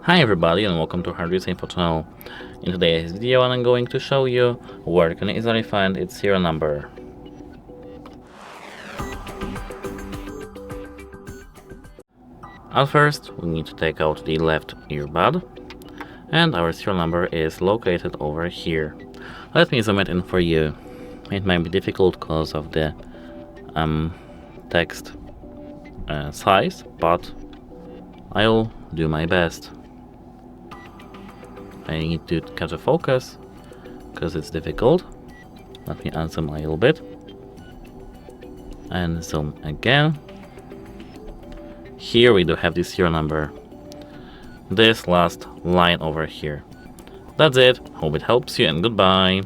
Hi everybody and welcome to HardReset.Info channel. In today's video I'm going to show you where you can easily find its serial number. At first we need to take out the left earbud, and our serial number is located over here. Let me zoom it in for you. It might be difficult because of the text size, but I'll do my best. I need to catch a focus because it's difficult. Let me unzoom a little bit and zoom again. Here we do have the serial number, this last line over here. That's it. Hope it helps you and goodbye.